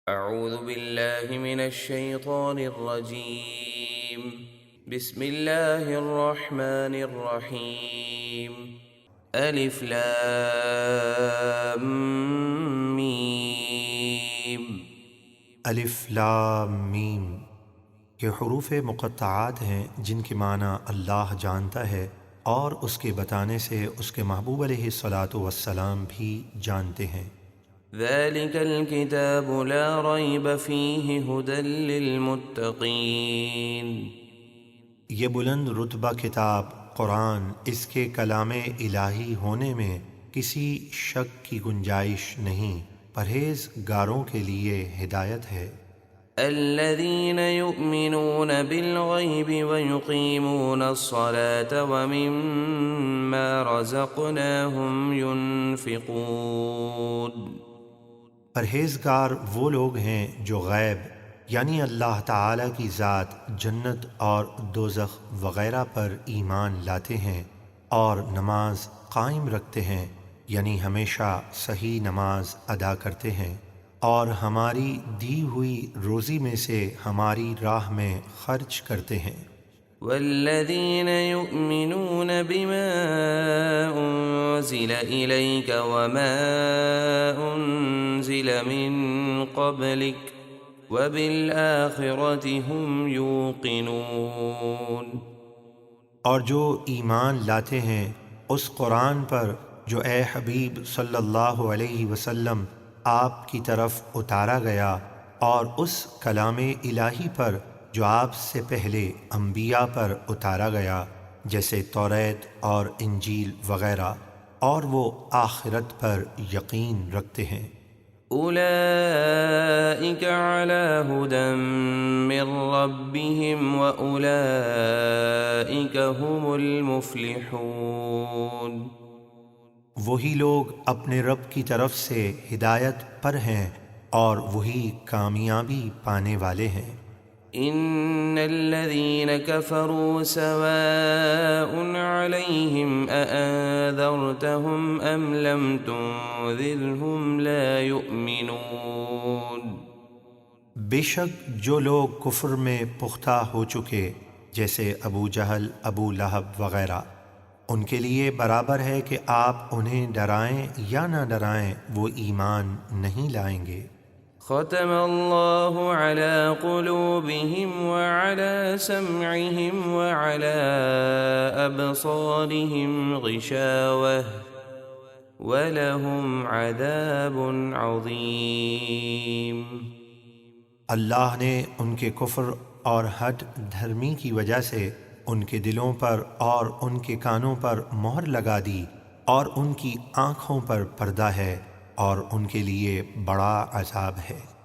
أعوذ بالله من الشيطان الرجيم. بسم الله الرحمن الرحيم. ألف لام میم. الف لام میم، یہ حروف مقطعات ہیں جن کے معنی اللہ جانتا ہے اور اس کے بتانے سے اس کے محبوب علیہ الصلاۃ والسلام بھی جانتے ہیں۔ ذلك الكتاب لا ريب فيه هدى للمتقين. یہ بلند رتبہ کتاب قرآن، اس کے کلام الہی ہونے میں کسی شک کی گنجائش نہیں، پرہیزگاروں کے لیے ہدایت ہے۔ الذين يؤمنون بالغيب ويقيمون الصلاة ومما رزقناهم ينفقون. پرہیزگار وہ لوگ ہیں جو غیب یعنی اللہ تعالیٰ کی ذات، جنت اور دوزخ وغیرہ پر ایمان لاتے ہیں اور نماز قائم رکھتے ہیں، یعنی ہمیشہ صحیح نماز ادا کرتے ہیں، اور ہماری دی ہوئی روزی میں سے ہماری راہ میں خرچ کرتے ہیں۔ والذين يؤمنون بما أنزل إليك وما أنزل من قبلك وبالآخرة هم يوقنون. اور جو ایمان لاتے ہیں اس قرآن پر جو اے حبیب صلی اللہ علیہ وسلم آپ کی طرف اتارا گیا، اور اس کلام الہی پر جو آپ سے پہلے انبیاء پر اتارا گیا جیسے توریت اور انجیل وغیرہ، اور وہ آخرت پر یقین رکھتے ہیں۔ أولئك على هدى من ربهم وأولئك هم المفلحون. وہی لوگ اپنے رب کی طرف سے ہدایت پر ہیں اور وہی کامیابی پانے والے ہیں۔ إن الذين كفروا سواء عليهم أأنذرتهم أم لم تنذرهم لا يؤمنون. بے شک جو لوگ کفر میں پختہ ہو چکے جیسے ابو جہل، ابو لہب وغیرہ، ان کے لیے برابر ہے کہ آپ انہیں ڈرائیں یا نہ ڈرائیں، وہ ایمان نہیں لائیں گے۔ ختم اللہ علی قلوبہم وعلی سمعہم وعلی ابصارہم غشاوہ ولہم عذاب عظیم. اللہ نے ان کے کفر اور ہٹ دھرمی کی وجہ سے ان کے دلوں پر اور ان کے کانوں پر مہر لگا دی، اور ان کی آنکھوں پر پردہ ہے، اور ان کے لیے بڑا عذاب ہے۔